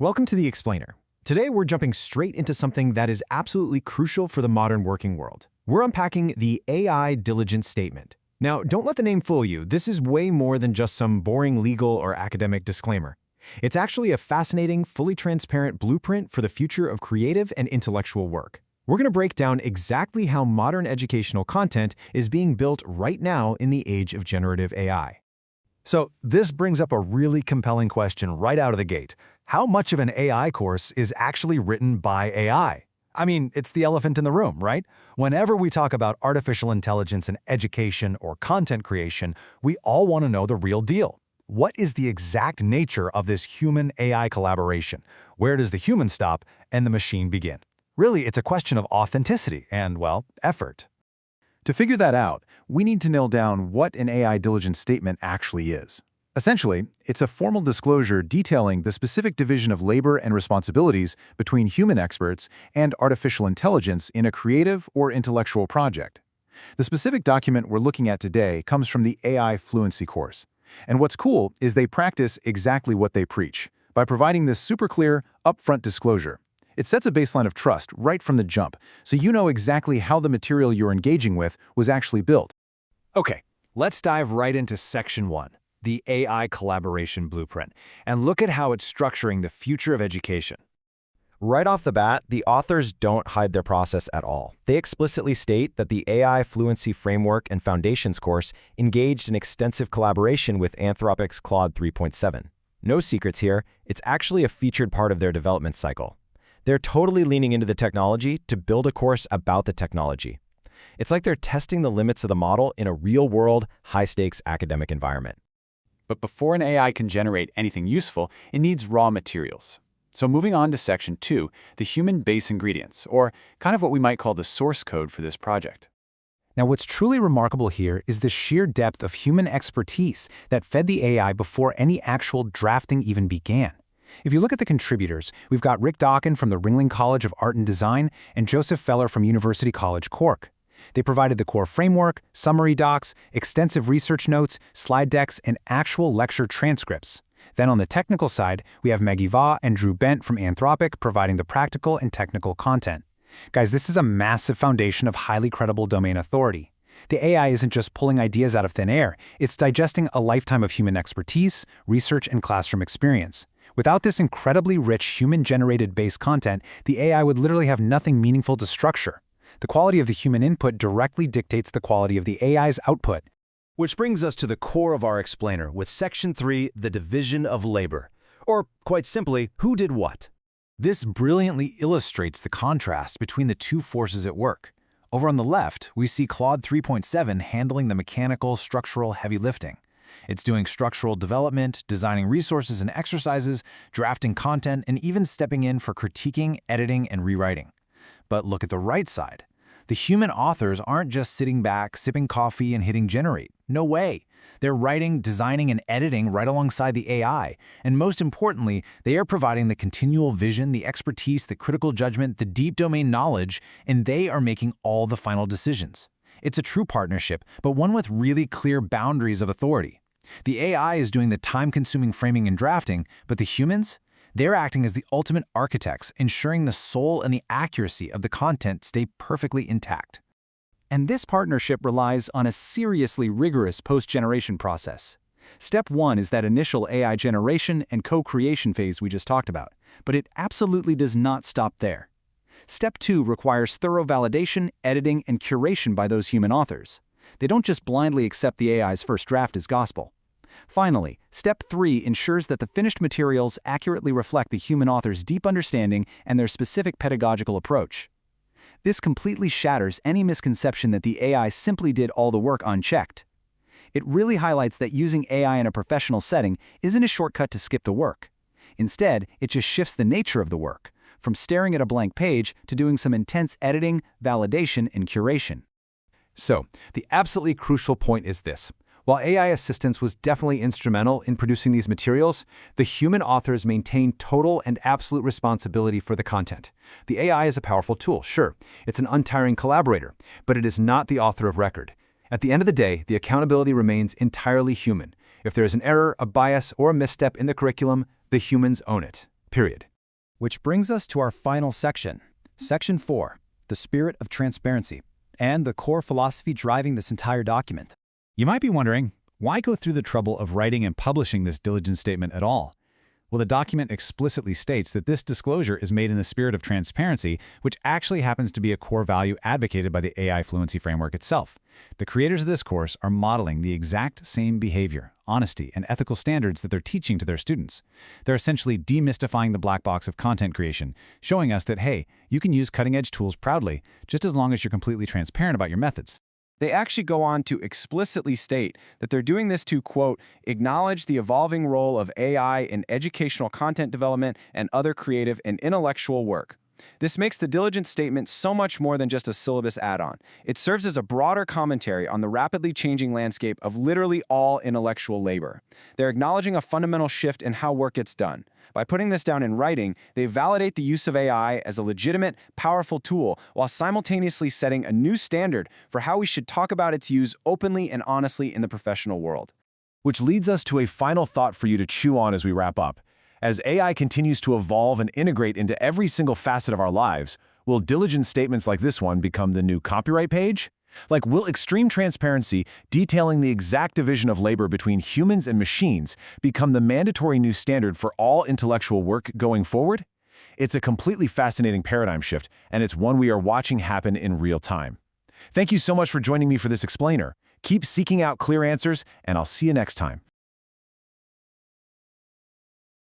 Welcome to The Explainer. Today we're jumping straight into something that is absolutely crucial for the modern working world. We're unpacking the AI Diligence Statement. Now, don't let the name fool you. This is way more than just some boring legal or academic disclaimer. It's actually a fascinating, fully transparent blueprint for the future of creative and intellectual work. We're going to break down exactly how modern educational content is being built right now in the age of generative AI. So this brings up a really compelling question right out of the gate. How much of an AI course is actually written by AI? I mean, it's the elephant in the room, right? Whenever we talk about artificial intelligence in education or content creation, we all want to know the real deal. What is the exact nature of this human-AI collaboration? Where does the human stop and the machine begin? Really, it's a question of authenticity and, well, effort. To figure that out, we need to nail down what an AI diligence statement actually is. Essentially, it's a formal disclosure detailing the specific division of labor and responsibilities between human experts and artificial intelligence in a creative or intellectual project. The specific document we're looking at today comes from the AI Fluency course. And what's cool is they practice exactly what they preach by providing this super clear, upfront disclosure. It sets a baseline of trust right from the jump, so you know exactly how the material you're engaging with was actually built. Okay, let's dive right into Section 1, the AI Collaboration Blueprint, and look at how it's structuring the future of education. Right off the bat, the authors don't hide their process at all. They explicitly state that the AI Fluency Framework and Foundations course engaged in extensive collaboration with Anthropic's Claude 3.7. No secrets here, it's actually a featured part of their development cycle. They're totally leaning into the technology to build a course about the technology. It's like they're testing the limits of the model in a real-world, high-stakes academic environment. But before an AI can generate anything useful, it needs raw materials. So moving on to Section 2, the human base ingredients, or kind of what we might call the source code for this project. Now, what's truly remarkable here is the sheer depth of human expertise that fed the AI before any actual drafting even began. If you look at the contributors, we've got Rick Dakan from the Ringling College of Art and Design and Joseph Feller from University College Cork. They provided the core framework, summary docs, extensive research notes, slide decks, and actual lecture transcripts. Then on the technical side, we have Maggie Vo and Drew Bent from Anthropic providing the practical and technical content. Guys, this is a massive foundation of highly credible domain authority. The AI isn't just pulling ideas out of thin air, it's digesting a lifetime of human expertise, research, and classroom experience. Without this incredibly rich human-generated base content, the AI would literally have nothing meaningful to structure. The quality of the human input directly dictates the quality of the AI's output. Which brings us to the core of our explainer with Section 3, the division of labor. Or, quite simply, who did what? This brilliantly illustrates the contrast between the two forces at work. Over on the left, we see Claude 3.7 handling the mechanical, structural heavy lifting. It's doing structural development, designing resources and exercises, drafting content, and even stepping in for critiquing, editing, and rewriting. But look at the right side. The human authors aren't just sitting back, sipping coffee, and hitting generate. No way. They're writing, designing, and editing right alongside the AI. And most importantly, they are providing the continual vision, the expertise, the critical judgment, the deep domain knowledge, and they are making all the final decisions. It's a true partnership, but one with really clear boundaries of authority. The AI is doing the time-consuming framing and drafting, but the humans? They're acting as the ultimate architects, ensuring the soul and the accuracy of the content stay perfectly intact. And this partnership relies on a seriously rigorous post-generation process. Step 1 is that initial AI generation and co-creation phase we just talked about, but it absolutely does not stop there. Step 2 requires thorough validation, editing, and curation by those human authors. They don't just blindly accept the AI's first draft as gospel. Finally, Step 3 ensures that the finished materials accurately reflect the human author's deep understanding and their specific pedagogical approach. This completely shatters any misconception that the AI simply did all the work unchecked. It really highlights that using AI in a professional setting isn't a shortcut to skip the work. Instead, it just shifts the nature of the work, from staring at a blank page to doing some intense editing, validation, and curation. So, the absolutely crucial point is this. While AI assistance was definitely instrumental in producing these materials, the human authors maintain total and absolute responsibility for the content. The AI is a powerful tool, sure. It's an untiring collaborator, but it is not the author of record. At the end of the day, the accountability remains entirely human. If there is an error, a bias, or a misstep in the curriculum, the humans own it. Period. Which brings us to our final section, Section 4, the spirit of transparency, and the core philosophy driving this entire document. You might be wondering, why go through the trouble of writing and publishing this diligence statement at all? Well, the document explicitly states that this disclosure is made in the spirit of transparency, which actually happens to be a core value advocated by the AI Fluency framework itself. The creators of this course are modeling the exact same behavior, honesty, and ethical standards that they're teaching to their students. They're essentially demystifying the black box of content creation, showing us that, hey, you can use cutting-edge tools proudly, just as long as you're completely transparent about your methods. They actually go on to explicitly state that they're doing this to, quote, acknowledge the evolving role of AI in educational content development and other creative and intellectual work. This makes the diligence statement so much more than just a syllabus add-on. It serves as a broader commentary on the rapidly changing landscape of literally all intellectual labor. They're acknowledging a fundamental shift in how work gets done. By putting this down in writing, they validate the use of AI as a legitimate, powerful tool while simultaneously setting a new standard for how we should talk about its use openly and honestly in the professional world. Which leads us to a final thought for you to chew on as we wrap up. As AI continues to evolve and integrate into every single facet of our lives, will diligence statements like this one become the new copyright page? Like, will extreme transparency, detailing the exact division of labor between humans and machines, become the mandatory new standard for all intellectual work going forward? It's a completely fascinating paradigm shift, and it's one we are watching happen in real time. Thank you so much for joining me for this explainer. Keep seeking out clear answers, and I'll see you next time.